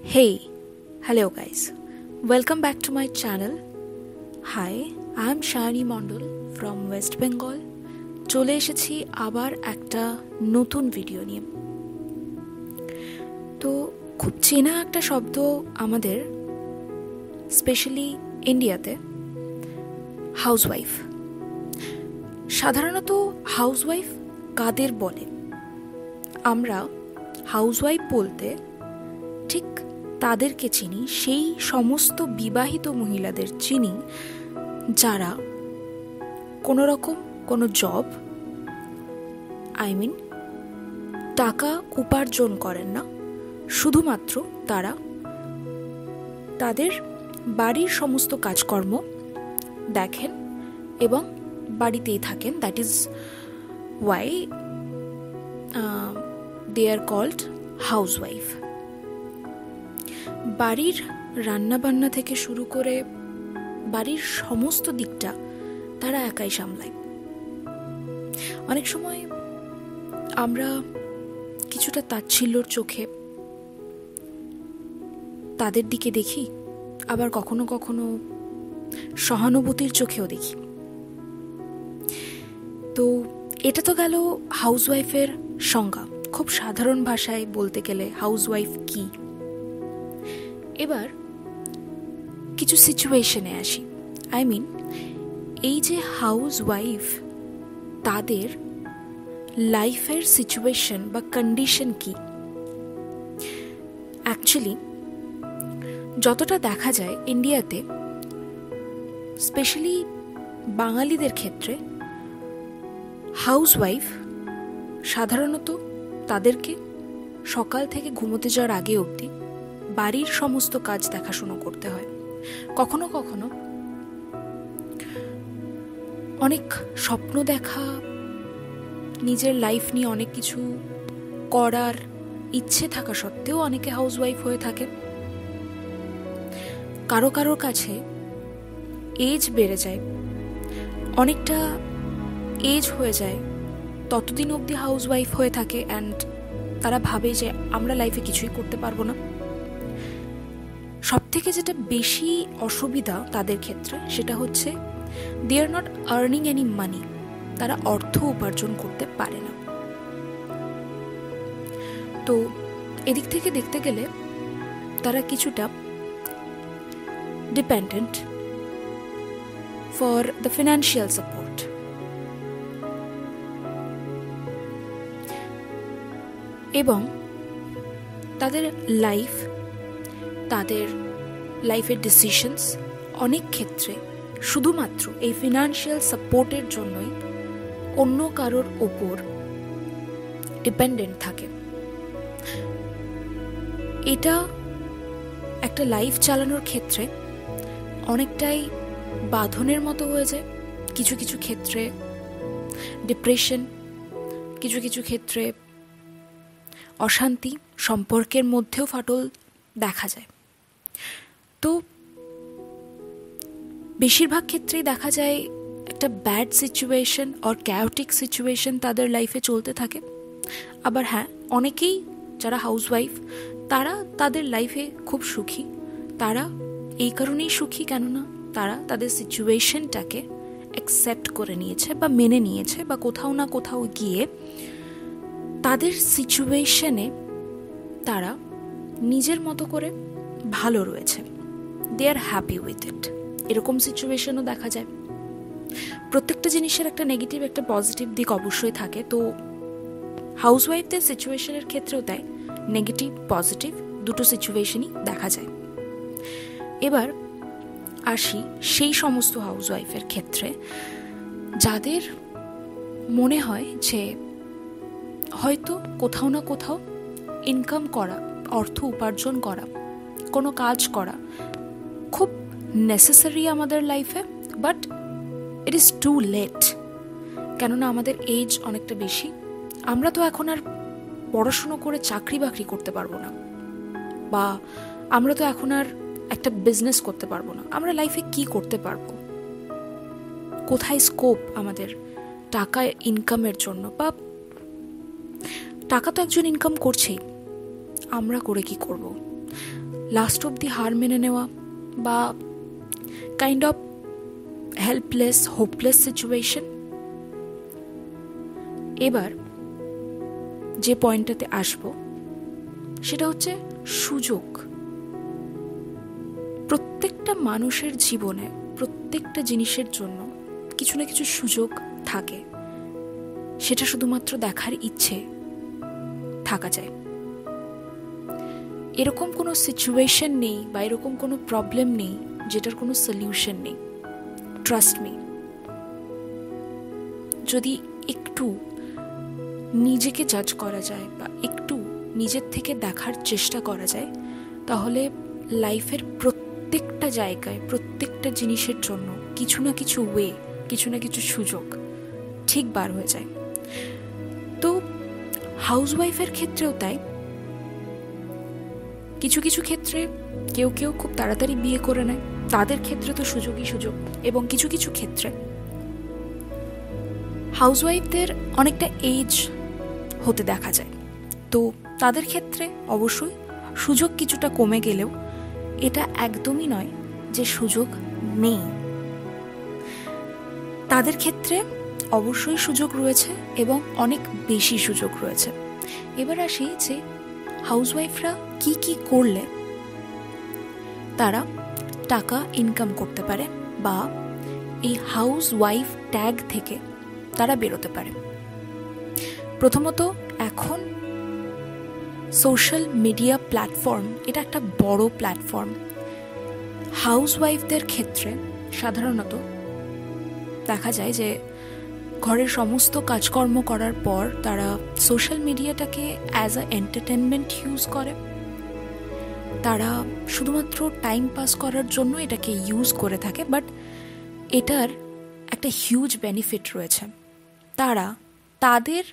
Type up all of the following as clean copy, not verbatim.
Hey, hello guys. Welcome back to my channel. Hi, I am Shani Mondol from West Bengal. চলে এসেছি আবার একটা নতুন video নিয়ে। তো খুব চেনা একটা শব্দ আমাদের, স্পেশালি ইন্ডিয়াতে, হাউসওয়াইফ। সাধারণত হাউসওয়াইফ কাদের বলে? আমরা হাউসওয়াইফ বলতে ঠিক তাদেরকে চিনি, সেই সমস্ত বিবাহিত মহিলাদের চিনি যারা কোনো রকম কোনো জব, টাকা উপার্জন করেন না, শুধুমাত্র তারা তাদের বাড়ির সমস্ত কাজকর্ম দেখেন এবং বাড়িতেই থাকেন। That is why they are called housewife. বাড়ির রান্নাবান্না থেকে শুরু করে বাড়ির সমস্ত দিকটা তারা একাই সামলায়। অনেক সময় আমরা কিছুটা তাচ্ছিল্যর চোখে তাদের দিকে দেখি, আবার কখনো কখনো সহানুভূতির চোখেও দেখি। তো এটা তো গেল হাউসওয়াইফের সংজ্ঞা। খুব সাধারণ ভাষায় বলতে গেলে হাউসওয়াইফ কি। এবার কিছু সিচুয়েশনে আসি। এই যে হাউসওয়াইফ, তাদের লাইফের সিচুয়েশন বা কন্ডিশন কি? অ্যাকচুয়ালি যতটা দেখা যায় ইন্ডিয়াতে, স্পেশালি বাঙালিদের ক্ষেত্রে, হাউসওয়াইফ সাধারণত তাদেরকে সকাল থেকে ঘুমোতে যাওয়ার আগে অবধি বাড়ির সমস্ত কাজ দেখাশুনো করতে হয়। কখনো কখনো অনেক স্বপ্ন দেখা, নিজের লাইফ নিয়ে অনেক কিছু করার ইচ্ছে থাকা সত্ত্বেও অনেকে হাউসওয়াইফ হয়ে থাকে। কারো কারোর কাছে এজ বেড়ে যায়, অনেকটা এজ হয়ে যায়, ততদিন অবধি হাউসওয়াইফ হয়ে থাকে অ্যান্ড তারা ভাবে যে আমরা লাইফে কিছুই করতে পারবো না। সব থেকে যেটা বেশি অসুবিধা তাদের ক্ষেত্রে, সেটা হচ্ছে they are not earning any money. তারা অর্থ উপার্জন করতে পারে না। তো এদিক থেকে দেখতে গেলে তারা কিছুটা dependent for the financial support. এবং তাদের লাইফের ডিসিশনস অনেক ক্ষেত্রে শুধুমাত্র এই ফিনান্সিয়াল সাপোর্টের জন্যই অন্য কারোর ওপর ডিপেন্ডেন্ট থাকে। এটা একটা লাইফ চালানোর ক্ষেত্রে অনেকটাই বাঁধনের মতো হয়ে যায়। কিছু কিছু ক্ষেত্রে ডিপ্রেশন, কিছু কিছু ক্ষেত্রে অশান্তি, সম্পর্কের মধ্যেও ফাটল দেখা যায়। তো বেশিরভাগ ক্ষেত্রেই দেখা যায় একটা bad situation or chaotic situation তাদের লাইফে চলতে থাকে। আবার হ্যাঁ, অনেকেই যারা হাউসওয়াইফ তারা তাদের লাইফে খুব সুখী। তারা এই কারণেই সুখী, কেননা তারা তাদের সিচুয়েশনটাকে অ্যাকসেপ্ট করে নিয়েছে বা মেনে নিয়েছে, বা কোথাও না কোথাও গিয়ে তাদের সিচুয়েশনে তারা নিজের মতো করে ভালো রয়েছে। দে আর হ্যাপি উইথ ইট। এরকম সিচুয়েশনও দেখা যায়। প্রত্যেকটা জিনিসের একটা নেগেটিভ, একটা পজিটিভ দিক অবশ্যই থাকে। তো হাউসওয়াইফদের সিচুয়েশনের ক্ষেত্রেও তাই নেগেটিভ পজিটিভ দুটো সিচুয়েশনই দেখা যায়। এবার আসি সেই সমস্ত হাউসওয়াইফের ক্ষেত্রে যাদের মনে হয় যে হয়তো কোথাও না কোথাও ইনকাম করা, অর্থ উপার্জন করা, কোনো কাজ করা খুব নেসেসারি আমাদের লাইফে, but it is too late. কেননা আমাদের এজ অনেকটা বেশি। আমরা তো এখন আর পড়াশুনো করে চাকরি বাকরি করতে পারবো না, বা আমরা তো এখন আর একটা বিজনেস করতে পারবো না। আমরা লাইফে কি করতে পারবো? কোথায় স্কোপ আমাদের টাকা ইনকামের জন্য? বা টাকা তো একজন ইনকাম করছেই, আমরা করে কি করব? লাস্ট অবধি হার মেনে নেওয়া বা kind of helpless hopeless situation. এবার যে পয়েন্টটাতে আসবো সেটা হচ্ছে সুযোগ। প্রত্যেকটা মানুষের জীবনে প্রত্যেকটা জিনিসের জন্য কিছু না কিছু সুযোগ থাকে, সেটা শুধুমাত্র দেখার ইচ্ছে থাকা যায়। এরকম কোনো সিচুয়েশন নেই বা এরকম কোনো প্রবলেম নেই যেটার কোনো সলিউশন নেই। ট্রাস্ট মি, যদি একটু নিজেকে জাজ করা যায় বা একটু নিজের থেকে দেখার চেষ্টা করা যায়, তাহলে লাইফের প্রত্যেকটা জায়গায় প্রত্যেকটা জিনিসের জন্য কিছু না কিছু ওয়ে, কিছু না কিছু সুযোগ ঠিক বার হয়ে যায়। তো হাউসওয়াইফের ক্ষেত্রেও তাই। কিছু কিছু ক্ষেত্রে কেউ কেউ খুব তাড়াতাড়ি বিয়ে করে নেয়, তাদের ক্ষেত্রে তো সুযোগই সুযোগ। এবং কিছু কিছু ক্ষেত্রে হাউসওয়াইফদের অনেকটা এজ হতে দেখা যায়, তো তাদের ক্ষেত্রে অবশ্যই সুযোগ কিছুটা কমে গেলেও এটা একদমই নয় যে সুযোগ নেই। তাদের ক্ষেত্রে অবশ্যই সুযোগ রয়েছে এবং অনেক বেশি সুযোগ রয়েছে। এবার আসি যে হাউসওয়াইফরা কি কি করলে তারা টাকা ইনকাম করতে পারে বা এই হাউসওয়াইফ ট্যাগ থেকে তারা বেরোতে পারে। প্রথমত, এখন সোশ্যাল মিডিয়া প্ল্যাটফর্ম এটা একটা বড় প্ল্যাটফর্ম। হাউসওয়াইফদের ক্ষেত্রে সাধারণত দেখা যায় যে ঘরের সমস্ত কাজকর্ম করার পর তারা সোশ্যাল মিডিয়াটাকে অ্যাজ আ এন্টারটেনমেন্ট ইউজ করে। তারা শুধুমাত্র টাইম পাস করার জন্য এটাকে ইউজ করে থাকে, বাট এটার একটা হিউজ বেনিফিট রয়েছে। তারা তাদের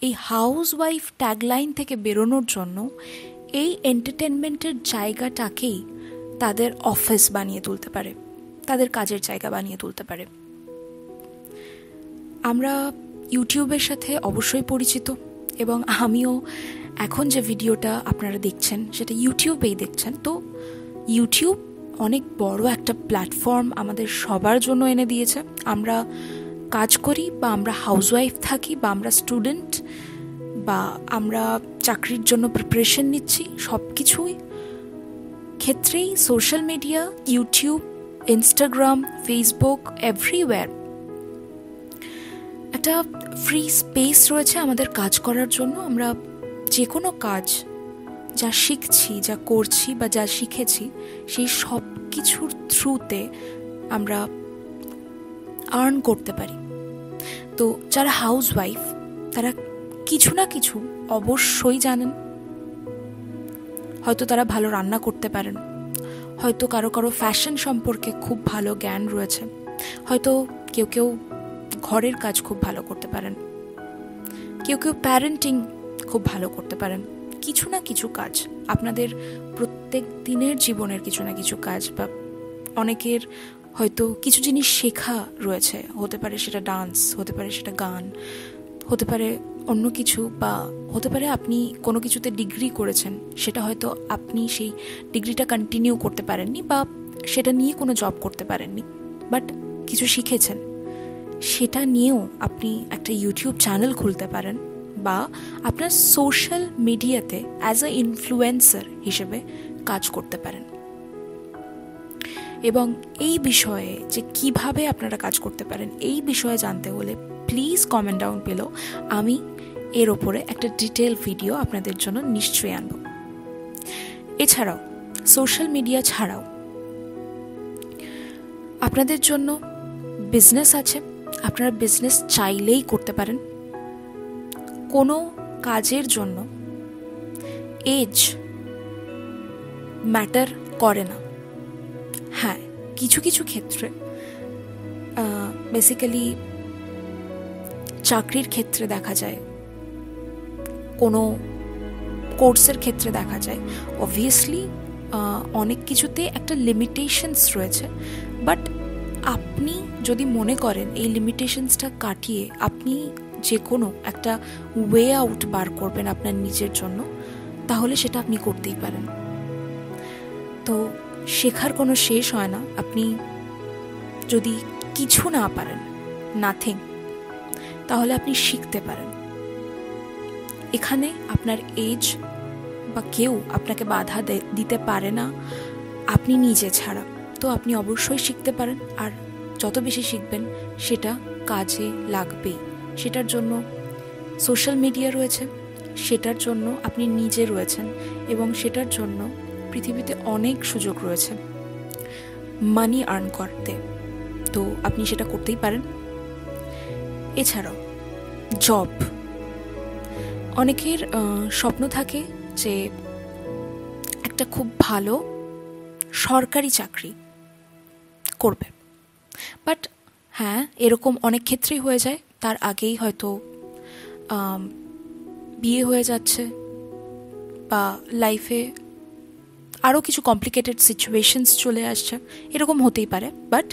এই হাউসওয়াইফ ট্যাগলাইন থেকে বেরোনোর জন্য এই এন্টারটেনমেন্টের জায়গাটাকেই তাদের অফিস বানিয়ে তুলতে পারে, তাদের কাজের জায়গা বানিয়ে তুলতে পারে। আমরা ইউটিউবের সাথে অবশ্যই পরিচিত এবং আমিও এখন যে ভিডিওটা আপনারা দেখছেন সেটা ইউটিউবেই দেখছেন। তো ইউটিউব অনেক বড় একটা প্ল্যাটফর্ম আমাদের সবার জন্য এনে দিয়েছে। আমরা কাজ করি বা আমরা হাউসওয়াইফ থাকি বা আমরা স্টুডেন্ট বা আমরা চাকরির জন্য প্রিপারেশন নিচ্ছি, সব কিছুই ক্ষেত্রেই social media, YouTube, Instagram, Facebook, everywhere একটা ফ্রি স্পেস রয়েছে আমাদের কাজ করার জন্য। আমরা যে কোনো কাজ যা শিখছি, যা করছি বা যা শিখেছি, সেই সব কিছুর থ্রুতে আমরা আর্ন করতে পারি। তো যারা হাউসওয়াইফ তারা কিছু না কিছু অবশ্যই জানেন। হয়তো তারা ভালো রান্না করতে পারেন, হয়তো কারো কারো ফ্যাশন সম্পর্কে খুব ভালো জ্ঞান রয়েছে, হয়তো কেউ কেউ ঘরের কাজ খুব ভালো করতে পারেন, কেউ কেউ প্যারেন্টিং খুব ভালো করতে পারেন। কিছু না কিছু কাজ আপনাদের প্রত্যেক দিনের জীবনের কিছু না কিছু কাজ, বা অনেকের হয়তো কিছু জিনিস শেখা রয়েছে, হতে পারে সেটা ডান্স, হতে পারে সেটা গান, হতে পারে অন্য কিছু, বা হতে পারে আপনি কোনো কিছুতে ডিগ্রি করেছেন, সেটা হয়তো আপনি সেই ডিগ্রিটা কন্টিনিউ করতে পারেননি বা সেটা নিয়ে কোনো জব করতে পারেননি, বাট কিছু শিখেছেন, সেটা নিয়েও আপনি একটা ইউটিউব চ্যানেল খুলতে পারেন বা আপনার সোশ্যাল মিডিয়াতে অ্যাজ আ ইনফ্লুয়েন্সার হিসেবে কাজ করতে পারেন। এবং এই বিষয়ে যে কিভাবে আপনারা কাজ করতে পারেন, এই বিষয়ে জানতে হলে প্লিজ কমেন্ট ডাউন বিলো। আমি এর ওপরে একটা ডিটেল ভিডিও আপনাদের জন্য নিশ্চয়ই আনব। এছাড়াও সোশ্যাল মিডিয়া ছাড়াও আপনাদের জন্য বিজনেস আছে। আপনারা বিজনেস চাইলেই করতে পারেন। কোনো কাজের জন্য এজ ম্যাটার করে না। হ্যাঁ, কিছু কিছু ক্ষেত্রে বেসিক্যালি চাকরির ক্ষেত্রে দেখা যায়, কোনো কোর্সের ক্ষেত্রে দেখা যায়, অবভিয়াসলি অনেক কিছুতে একটা লিমিটেশনস রয়েছে, বাট আপনি যদি মনে করেন এই লিমিটেশনসটা কাটিয়ে আপনি যে কোনো একটা ওয়ে আউট বার করবেন আপনার নিজের জন্য, তাহলে সেটা আপনি করতেই পারেন। তো শেখার কোনো শেষ হয় না। আপনি যদি কিছু না পারেন, নাথিং, তাহলে আপনি শিখতে পারেন। এখানে আপনার এজ বা কেউ আপনাকে বাধা দিতে পারে না, আপনি নিজে ছাড়া। তো আপনি অবশ্যই শিখতে পারেন, আর যত বেশি শিখবেন সেটা কাজে লাগবেই। সেটার জন্য সোশ্যাল মিডিয়া রয়েছে, সেটার জন্য আপনি নিজে রয়েছেন, এবং সেটার জন্য পৃথিবীতে অনেক সুযোগ রয়েছে মানি আর্ন করতে। তো আপনি সেটা করতেই পারেন। এছাড়াও জব, অনেকের স্বপ্ন থাকে যে একটা খুব ভালো সরকারি চাকরি করবে, বাট হ্যাঁ, এরকম অনেক ক্ষেত্রেই হয়ে যায়। তার আগেই হয়তো বিয়ে হয়ে যাচ্ছে, বা লাইফে আরও কিছু কমপ্লিকেটেড সিচুয়েশনস চলে আসছে, এরকম হতেই পারে। বাট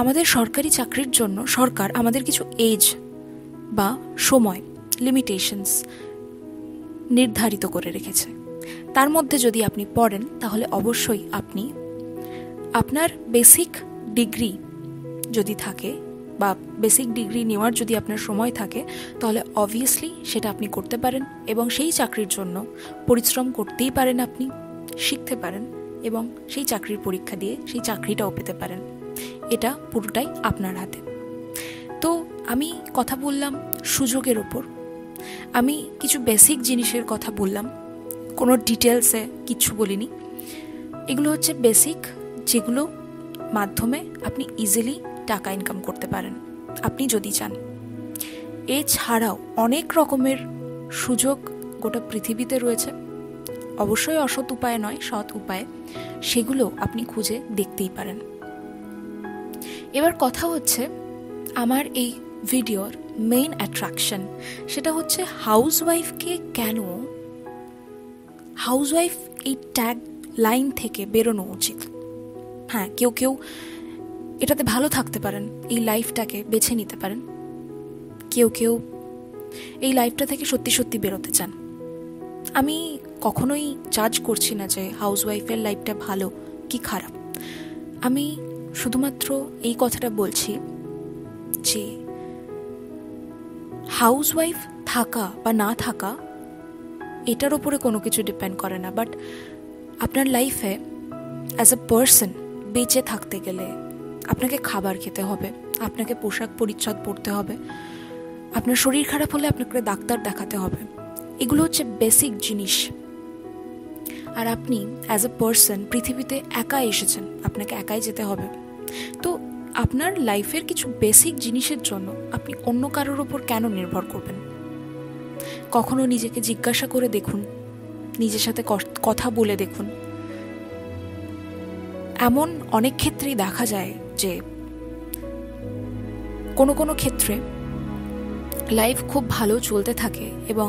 আমাদের সরকারি চাকরির জন্য সরকার আমাদের কিছু এজ বা সময় লিমিটেশনস নির্ধারিত করে রেখেছে। তার মধ্যে যদি আপনি পড়েন, তাহলে অবশ্যই আপনি আপনার বেসিক ডিগ্রি যদি থাকে, বা বেসিক ডিগ্রি নেওয়ার যদি আপনার সময় থাকে, তাহলে অবভিয়াসলি সেটা আপনি করতে পারেন, এবং সেই চাকরির জন্য পরিশ্রম করতেই পারেন, আপনি শিখতে পারেন, এবং সেই চাকরির পরীক্ষা দিয়ে সেই চাকরিটাও পেতে পারেন। এটা পুরোটাই আপনার হাতে। তো আমি কথা বললাম সুযোগের ওপর, আমি কিছু বেসিক জিনিসের কথা বললাম, কোনো ডিটেলসে কিচ্ছু বলিনি। এগুলো হচ্ছে বেসিক, যেগুলো মাধ্যমে আপনি ইজিলি টাকা ইনকাম করতে পারেন আপনি যদি চান। এছাড়াও অনেক রকমের সুযোগ গোটা পৃথিবীতে রয়েছে, অবশ্যই অসৎ উপায়ে নয়, সৎ উপায়ে, সেগুলো আপনি খুঁজে দেখতেই পারেন। এবার কথা হচ্ছে আমার এই ভিডিওর মেইন অ্যাট্রাকশন, সেটা হচ্ছে হাউসওয়াইফকে কেন, হাউসওয়াইফ এই ট্যাগ লাইন থেকে বেরোনো উচিত। হ্যাঁ, কেউ কেউ এটাতে ভালো থাকতে পারেন, এই লাইফটাকে বেছে নিতে পারেন। কেউ কেউ এই লাইফটা থেকে সত্যি সত্যি বেরোতে চান। আমি কখনোই জাজ করছি না যে হাউসওয়াইফের লাইফটা ভালো কি খারাপ। আমি শুধুমাত্র এই কথাটা বলছি যে হাউসওয়াইফ থাকা বা না থাকা এটার ওপরে কোনো কিছু ডিপেন্ড করে না। বাট আপনার লাইফে অ্যাজ এ পার্সন বেঁচে থাকতে গেলে আপনাকে খাবার খেতে হবে, আপনাকে পোশাক পরিচ্ছদ পরতে হবে, আপনার শরীর খারাপ হলে আপনাকে ডাক্তার দেখাতে হবে। এগুলো হচ্ছে বেসিক জিনিস। আর আপনি অ্যাজ এ পার্সন পৃথিবীতে একা এসেছেন, আপনাকে একাই যেতে হবে। তো আপনার লাইফের কিছু বেসিক জিনিসের জন্য আপনি অন্য কারোর ওপর কেন নির্ভর করবেন? কখনো নিজেকে জিজ্ঞাসা করে দেখুন, নিজের সাথে কথা বলে দেখুন। এমন অনেক ক্ষেত্রেই দেখা যায় যে কোনো কোনো ক্ষেত্রে লাইফ খুব ভালো চলতে থাকে, এবং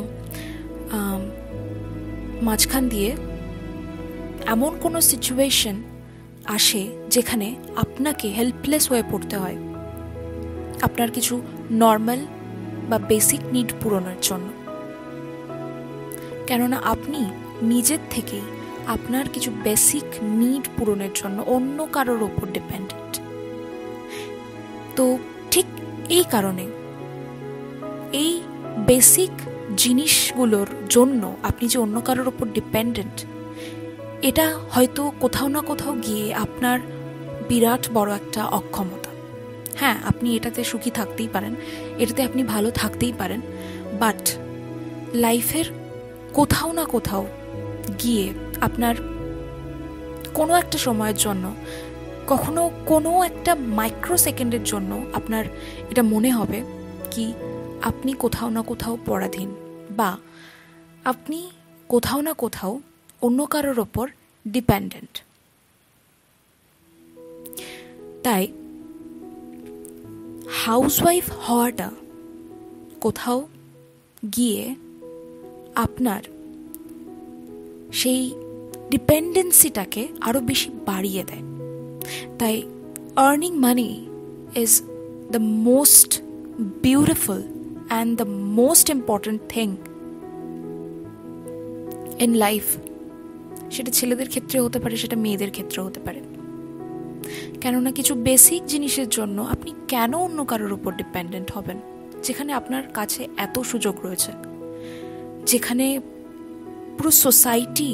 মাঝখান দিয়ে এমন কোনো সিচুয়েশন আসে যেখানে আপনাকে হেল্পলেস হয়ে পড়তে হয় আপনার কিছু নর্মাল বা বেসিক নিড পূরণের জন্য। কেননা আপনি নিজের থেকেই আপনার কিছু বেসিক নিড পূরণের জন্য অন্য কারোর ওপর ডিপেন্ডেন্ট। তো ঠিক এই কারণে এই বেসিক জিনিসগুলোর জন্য আপনি যে অন্য কারোর ওপর ডিপেন্ডেন্ট, এটা হয়তো কোথাও না কোথাও গিয়ে আপনার বিরাট বড় একটা অক্ষমতা। হ্যাঁ, আপনি এটাতে সুখী থাকতেই পারেন, এটাতে আপনি ভালো থাকতেই পারেন, বাট লাইফের কোথাও না কোথাও গিয়ে আপনার কোনো একটা সময়ের জন্য, কখনো কোনো একটা মাইক্রো সেকেন্ডের জন্য আপনার এটা মনে হবে কি আপনি কোথাও না কোথাও পরাধীন, বা আপনি কোথাও না কোথাও অন্য কারোর ওপর ডিপেন্ডেন্ট। তাই হাউসওয়াইফ হওয়াটা কোথাও গিয়ে আপনার সেই ডিপেন্ডেন্সিটাকে আরো বেশি বাড়িয়ে দেয়। তাই earning money is the most beautiful and the most important thing in life, সেটা ছেলেদের ক্ষেত্রে হতে পারে, সেটা মেয়েদের ক্ষেত্রে হতে পারে। কেননা কিছু বেসিক জিনিসের জন্য আপনি কেন অন্য কারোর উপর ডিপেন্ডেন্ট হবেন, যেখানে আপনার কাছে এত সুযোগ রয়েছে, যেখানে পুরো সোসাইটি,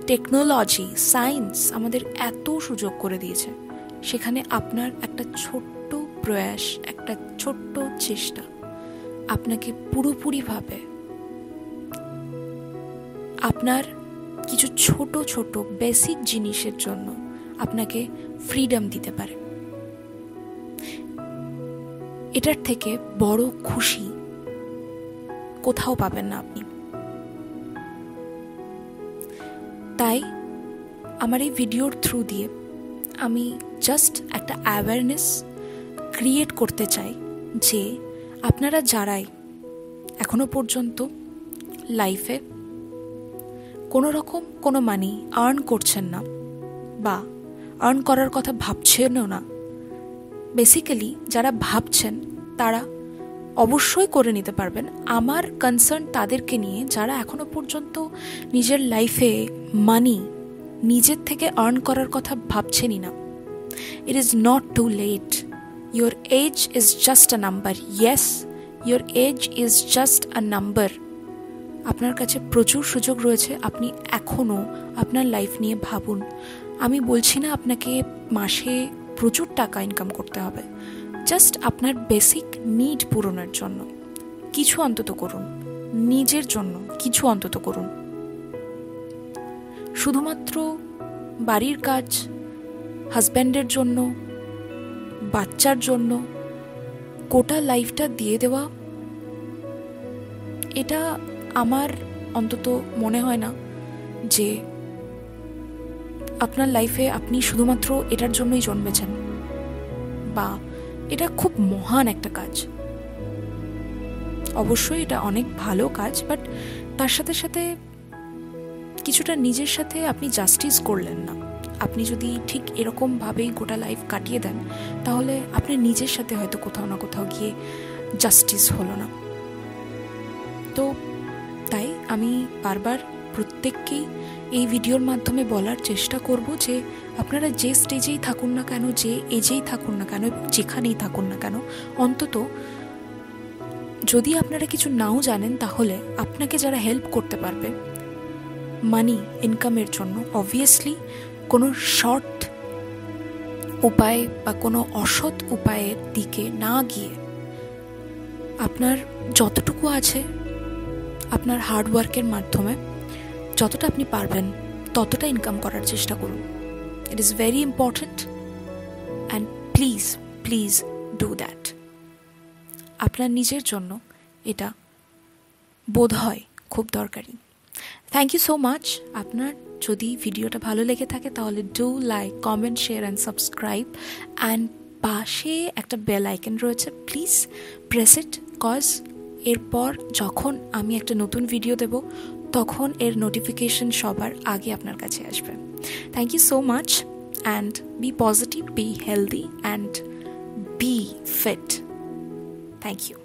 টেকনোলজি, সায়েন্স আমাদের এত সুযোগ করে দিয়েছে, সেখানে আপনার একটা ছোট্ট প্রয়াস, একটা ছোট্ট চেষ্টা আপনাকে পুরোপুরিভাবে আপনার কিছু ছোট ছোট বেসিক জিনিসের জন্য আপনাকে ফ্রিডম দিতে পারে। এটার থেকে বড় খুশি কোথাও পাবেন না আপনি। তাই আমার এই ভিডিওর থ্রু দিয়ে আমি জাস্ট একটা অ্যাওয়ারনেস ক্রিয়েট করতে চাই যে আপনারা যারাই এখনো পর্যন্ত লাইফে কোনো রকম কোনো মানি আর্ন করছেন না বা আর্ন করার কথা ভাবছেনও না, বেসিক্যালি যারা ভাবছেন তারা অবশ্যই করে নিতে পারবেন। আমার কনসার্ন তাদেরকে নিয়ে যারা এখনো পর্যন্ত নিজের লাইফে মানি নিজের থেকে আর্ন করার কথা ভাবছেনই না। It is not too late. Your age is just a number. Yes, your age is just a number. আপনার কাছে প্রচুর সুযোগ রয়েছে, আপনি এখনও আপনার লাইফ নিয়ে ভাবুন। আমি বলছি না আপনাকে মাসে প্রচুর টাকা ইনকাম করতে হবে, জাস্ট আপনার বেসিক নিড পূরণের জন্য কিছু অন্তত করুন, নিজের জন্য কিছু অন্তত করুন। শুধুমাত্র বাড়ির কাজ, হাজব্যান্ডের জন্য, বাচ্চার জন্য গোটা লাইফটা দিয়ে দেওয়া, এটা আমার অন্তত মনে হয় না যে আপনার লাইফে আপনি শুধুমাত্র এটার জন্যই জন্মেছেন, বা এটা খুব মহান একটা কাজ। অবশ্যই এটা অনেক ভালো কাজ, বাট তার সাথে সাথে কিছুটা নিজের সাথে আপনি জাস্টিস করলেন না। আপনি যদি ঠিক এরকমভাবেই গোটা লাইফ কাটিয়ে দেন, তাহলে আপনার নিজের সাথে হয়তো কোথাও না কোথাও গিয়ে জাস্টিস হলো না। তো তাই আমি বারবার প্রত্যেককেই এই ভিডিওর মাধ্যমে বলার চেষ্টা করব যে আপনারা যে স্টেজেই থাকুন না কেন, যে এজেই থাকুন না কেন, এবং যেখানেই থাকুন না কেন, অন্তত যদি আপনারা কিছু নাও জানেন, তাহলে আপনাকে যারা হেল্প করতে পারবে মানি ইনকামের জন্য, অবভিয়াসলি কোনো শর্ট উপায় বা কোনো অসৎ উপায়ের দিকে না গিয়ে আপনার যতটুকু আছে আপনার হার্ডওয়ার্কের মাধ্যমে যতটা আপনি পারবেন ততটা ইনকাম করার চেষ্টা করুন। It is very important and please please do that. আপনার নিজের জন্য এটা বোধ হয় খুব দরকারি। Thank you so much. আপনার যদি ভিডিওটা ভালো লেগে থাকে তাহলে do like, comment, share and subscribe, and পাশে একটা বেল আইকন রয়েছে, প্লিজ প্রেস ইট, কজ এরপর যখন আমি একটা নতুন ভিডিও দেব তখন এর নোটিফিকেশন সবার আগে আপনার কাছে আসবে। Thank you so much, and be positive, be healthy, and be fit. Thank you.